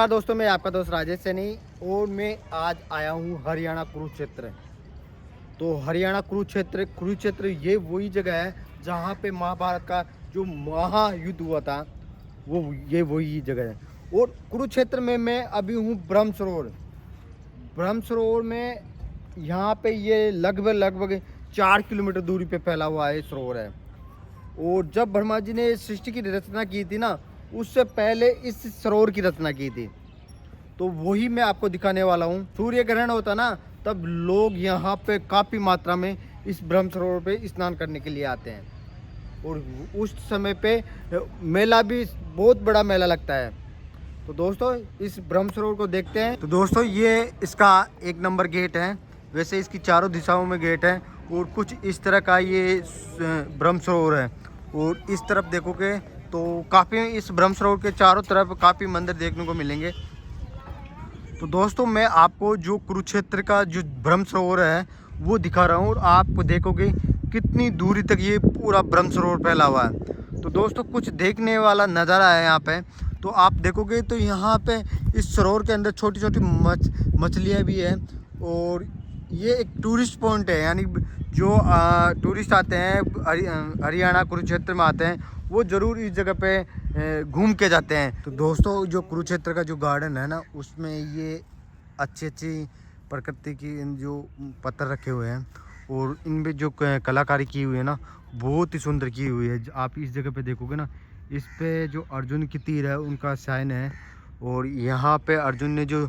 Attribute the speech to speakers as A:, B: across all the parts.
A: नमस्कार दोस्तों, मैं आपका दोस्त राजेश सैनी और मैं आज आया हूँ हरियाणा कुरुक्षेत्र। तो हरियाणा कुरुक्षेत्र ये वही जगह है जहाँ पे महाभारत का जो महायुद्ध हुआ था, ये वही जगह है। और कुरुक्षेत्र में मैं अभी हूँ ब्रह्म सरोवर में। यहाँ पे ये लगभग 4 किलोमीटर दूरी पे फैला हुआ है सरोवर है। और जब ब्रह्मा जी ने सृष्टि की रचना की थी ना, उससे पहले इस सरोवर की रचना की थी। तो वही मैं आपको दिखाने वाला हूँ। सूर्य ग्रहण होता ना, तब लोग यहाँ पे काफ़ी मात्रा में इस ब्रह्म सरोवर पे स्नान करने के लिए आते हैं। और उस समय पे मेला भी, बहुत बड़ा मेला लगता है। तो दोस्तों इस ब्रह्म सरोवर को देखते हैं। तो दोस्तों ये इसका 1 नंबर गेट है। वैसे इसकी चारों दिशाओं में गेट है और कुछ इस तरह का ये ब्रह्म सरोवर है। और इस तरफ देखोगे तो काफ़ी, इस ब्रह्म सरोवर के चारों तरफ काफ़ी मंदिर देखने को मिलेंगे। तो दोस्तों मैं आपको जो कुरुक्षेत्र का जो ब्रह्म सरोवर है वो दिखा रहा हूँ और आप देखोगे कितनी दूरी तक ये पूरा ब्रह्म सरोवर फैला हुआ है। तो दोस्तों कुछ देखने वाला नज़ारा है यहाँ पे। तो आप देखोगे तो यहाँ पे इस सरोवर के अंदर छोटी छोटी मछलियाँ भी हैं। और ये एक टूरिस्ट पॉइंट है, यानी जो टूरिस्ट आते हैं हरियाणा कुरुक्षेत्र में आते हैं, वो ज़रूर इस जगह पे घूम के जाते हैं। तो दोस्तों जो कुरुक्षेत्र का जो गार्डन है ना, उसमें ये अच्छी प्रकृति की जो पत्थर रखे हुए हैं और इनमें जो कलाकारी की हुई है ना, बहुत ही सुंदर की हुई है। आप इस जगह पे देखोगे ना, इस पे जो अर्जुन की तीर है उनका साइन है। और यहाँ पे अर्जुन ने जो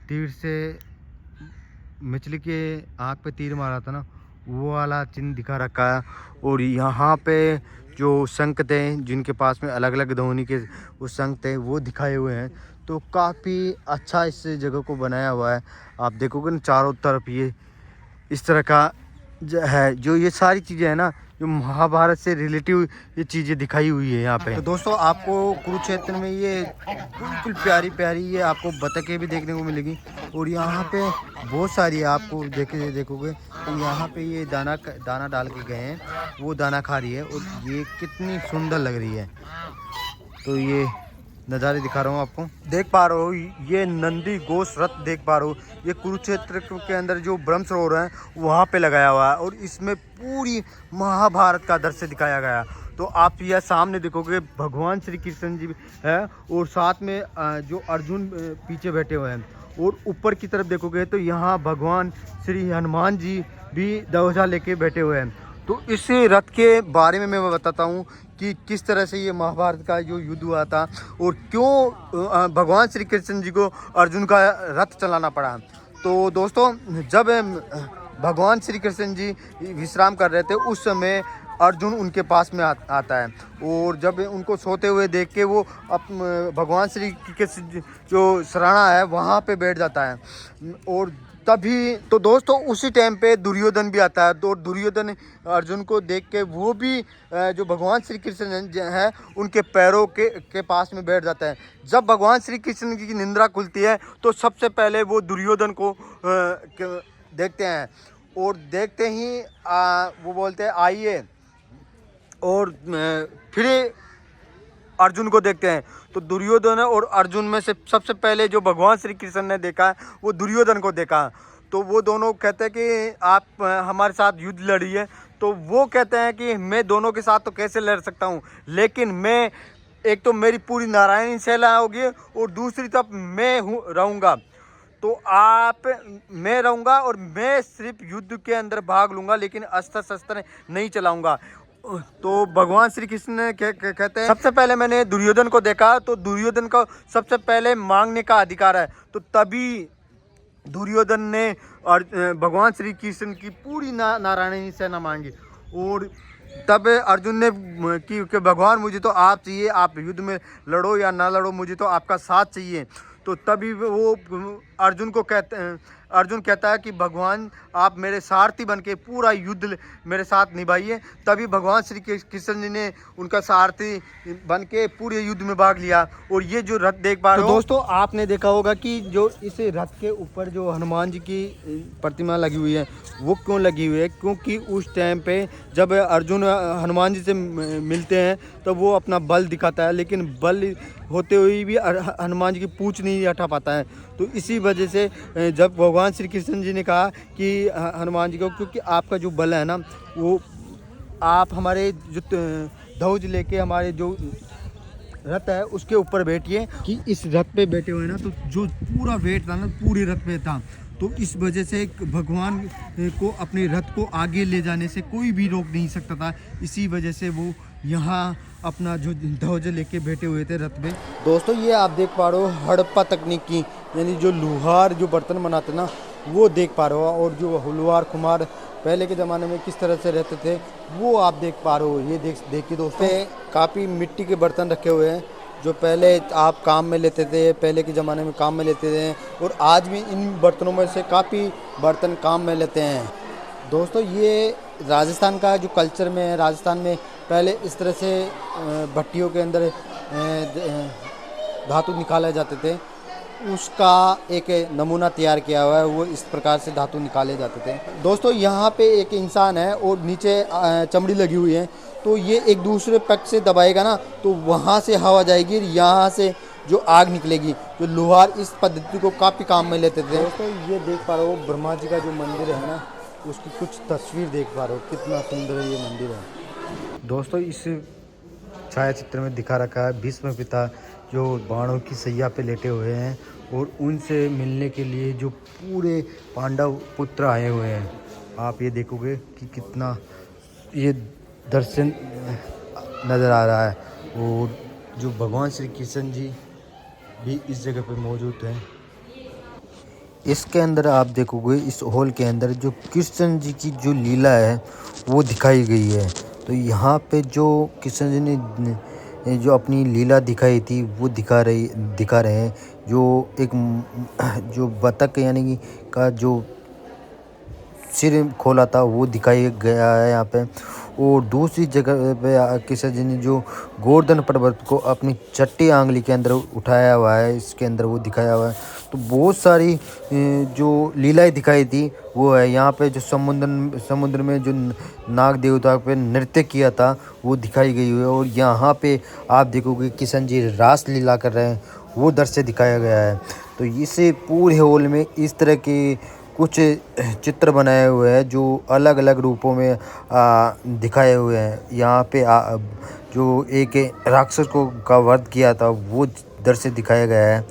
A: तीर से मछली के आँख पे तीर मारा था ना, वो वाला चिन्ह दिखा रखा है। और यहाँ पे जो शंख थे, जिनके पास में अलग अलग ध्वनि के वो शंख थे, वो दिखाए हुए हैं। तो काफ़ी अच्छा इस जगह को बनाया हुआ है। आप देखोगे ना चारों तरफ ये इस तरह का है। जो ये सारी चीज़ें हैं ना, जो महाभारत से रिलेटिव ये चीज़ें दिखाई हुई है यहाँ पे। तो दोस्तों आपको कुरुक्षेत्र में ये बिल्कुल प्यारी प्यारी ये आपको बतखें भी देखने को मिलेगी। और यहाँ पे बहुत सारी आपको देखोगे तो यहाँ पे ये दाना डाल के गए हैं, वो दाना खा रही है और ये कितनी सुंदर लग रही है। तो ये नज़ारे दिखा रहा हूँ आपको, देख पा रहे हो ये नंदी घोष रथ देख पा रहे हो। ये कुरुक्षेत्र के अंदर जो ब्रह्म सरोवर है वहाँ पे लगाया हुआ है और इसमें पूरी महाभारत का दृश्य दिखाया गया। तो आप यह सामने देखोगे भगवान श्री कृष्ण जी है और साथ में जो अर्जुन पीछे बैठे हुए हैं। और ऊपर की तरफ देखोगे तो यहाँ भगवान श्री हनुमान जी भी ध्वजा लेके बैठे हुए हैं। तो इस रथ के बारे में मैं बताता हूँ कि किस तरह से ये महाभारत का जो युद्ध हुआ था और क्यों भगवान श्री कृष्ण जी को अर्जुन का रथ चलाना पड़ा। तो दोस्तों जब भगवान श्री कृष्ण जी विश्राम कर रहे थे, उस समय अर्जुन उनके पास में आता है। और जब उनको सोते हुए देख के वो भगवान श्री कृष्ण जो सराहना है वहाँ पे बैठ जाता है। और तभी तो दोस्तों उसी टाइम पे दुर्योधन भी आता है। तो दुर्योधन अर्जुन को देख के वो भी जो भगवान श्री कृष्ण है उनके पैरों के पास में बैठ जाता है। जब भगवान श्री कृष्ण की निंद्रा खुलती है तो सबसे पहले वो दुर्योधन को देखते हैं और देखते ही वो बोलते हैं आइए, और फिर अर्जुन को देखते हैं। तो दुर्योधन और अर्जुन में से सबसे पहले जो भगवान श्री कृष्ण ने देखा वो दुर्योधन को देखा। तो वो दोनों कहते हैं कि आप हमारे साथ युद्ध लड़िए। तो वो कहते हैं कि मैं दोनों के साथ तो कैसे लड़ सकता हूँ, लेकिन मैं, एक तो मेरी पूरी नारायणी सेना होगी और दूसरी तरफ मैं रहूँगा। तो मैं रहूँगा और मैं सिर्फ युद्ध के अंदर भाग लूँगा, लेकिन अस्त्र शस्त्र नहीं चलाऊँगा। तो भगवान श्री कृष्ण ने कहते हैं सबसे पहले मैंने दुर्योधन को देखा, तो दुर्योधन को सबसे पहले मांगने का अधिकार है। तो तभी दुर्योधन ने भगवान श्री कृष्ण की पूरी नारायणी सेना मांगी। और तब अर्जुन ने कि भगवान मुझे तो आप चाहिए, आप युद्ध में लड़ो या ना लड़ो, मुझे तो आपका साथ चाहिए। तो तभी वो अर्जुन को कहते हैं, अर्जुन कहता है कि भगवान आप मेरे सारथी बन के पूरा युद्ध मेरे साथ निभाइए, तभी भगवान श्री कृष्ण जी ने उनका सारथी बन के पूरे युद्ध में भाग लिया। और ये जो रथ देख पा रहे हो दोस्तों, आपने देखा होगा कि जो इस रथ के ऊपर जो हनुमान जी की प्रतिमा लगी हुई है वो क्यों लगी हुई है, क्योंकि उस टाइम पे जब अर्जुन हनुमान जी से मिलते हैं तो वो अपना बल दिखाता है, लेकिन बल होते हुए भी हनुमान जी की पूंछ नहीं हटा पाता है। तो इसी वजह से जब भगवान श्री कृष्ण जी ने कहा कि हनुमान जी को, क्योंकि आपका जो बल है ना, वो आप हमारे जो ध्वज लेके हमारे जो रथ है उसके ऊपर बैठिए, कि इस रथ पे बैठे हुए ना तो जो पूरा वेट था ना पूरे रथ पे था, तो इस वजह से भगवान को अपने रथ को आगे ले जाने से कोई भी रोक नहीं सकता था। इसी वजह से वो यहाँ अपना जो ध्वज लेके बैठे हुए थे रथ में। दोस्तों ये आप देख पा रहे हो हड़प्पा तकनीक की, यानी जो लोहार जो बर्तन बनाते ना वो देख पा रहे हो, और जो लोहार कुम्हार पहले के ज़माने में किस तरह से रहते थे वो आप देख पा रहे हो। ये देखिए दोस्तों, काफ़ी मिट्टी के बर्तन रखे हुए हैं जो पहले आप काम में लेते थे, पहले के ज़माने में काम में लेते थे, और आज भी इन बर्तनों में से काफ़ी बर्तन काम में लेते हैं। दोस्तों ये राजस्थान का जो कल्चर में है, राजस्थान में पहले इस तरह से भट्टियों के अंदर धातु निकाले जाते थे, उसका एक नमूना तैयार किया हुआ है, वो इस प्रकार से धातु निकाले जाते थे। दोस्तों यहाँ पे एक इंसान है और नीचे चमड़ी लगी हुई है, तो ये एक दूसरे पक्ष से दबाएगा ना तो वहाँ से हवा जाएगी, यहाँ से जो आग निकलेगी। जो लोहार इस पद्धति को काफ़ी काम में लेते थे। दोस्तों ये देख पा रहे हो ब्रह्मा जी का जो मंदिर है ना, उसकी कुछ तस्वीर देख पा रहे हो, कितना सुंदर ये मंदिर है। दोस्तों इस छायाचित्र में दिखा रखा है भीष्म पिता जो बाणों की सैया पे लेटे हुए हैं, और उनसे मिलने के लिए जो पूरे पांडव पुत्र आए हुए हैं। आप ये देखोगे कि कितना ये दर्शन नज़र आ रहा है, और जो भगवान श्री कृष्ण जी भी इस जगह पे मौजूद हैं। इसके अंदर आप देखोगे, इस हॉल के अंदर जो कृष्ण जी की जो लीला है वो दिखाई गई है। तो यहाँ पे जो कृष्ण जी ने जो अपनी लीला दिखाई थी वो दिखा रहे हैं। जो एक जो बतख यानी कि का जो सिर खोला था वो दिखाई गया है यहाँ पे। और दूसरी जगह पे कृष्ण जी ने जो गोवर्धन पर्वत को अपनी चट्टी आंगली के अंदर उठाया हुआ है, इसके अंदर वो दिखाया हुआ है। तो बहुत सारी जो लीलाएं दिखाई थी वो है। यहाँ पे जो समुद्र में जो नाग देवता पे नृत्य किया था वो दिखाई गई हुई है। और यहाँ पे आप देखोगे कृष्ण जी रास लीला कर रहे हैं, वो दृश्य दिखाया गया है। तो इस पूरे हॉल में इस तरह के कुछ चित्र बनाए हुए हैं जो अलग अलग रूपों में दिखाए हुए हैं। यहाँ पे जो एक राक्षस को का वध किया था वो दृश्य दिखाया गया है।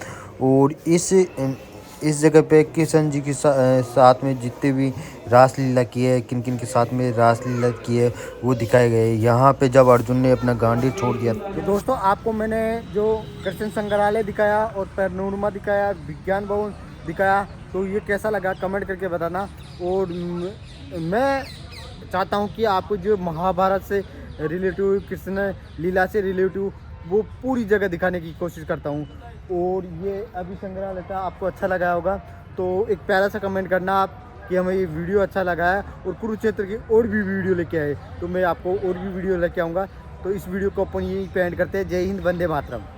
A: और इस जगह पे कृष्ण जी के साथ में जितने भी रासलीला की है, किन किन के साथ में रासलीला की है वो दिखाए गए। यहाँ पे जब अर्जुन ने अपना गांडीव छोड़ दिया। तो दोस्तों आपको मैंने जो कृष्ण संग्रहालय दिखाया और पैनोरमा दिखाया, विज्ञान भवन दिखाया, तो ये कैसा लगा कमेंट करके बताना। और मैं चाहता हूँ कि आपको जो महाभारत से रिलेटिव, कृष्ण लीला से रिलेटिव वो पूरी जगह दिखाने की कोशिश करता हूँ। और ये अभी संग्रहालय था, आपको अच्छा लगा होगा तो एक प्यारा सा कमेंट करना आप कि हमें ये वीडियो अच्छा लगा है, और कुरुक्षेत्र की और भी वीडियो लेके आए तो मैं आपको और भी वीडियो लेके आऊँगा। तो इस वीडियो को अपन यही एंड करते हैं। जय हिंद, वंदे मातरम।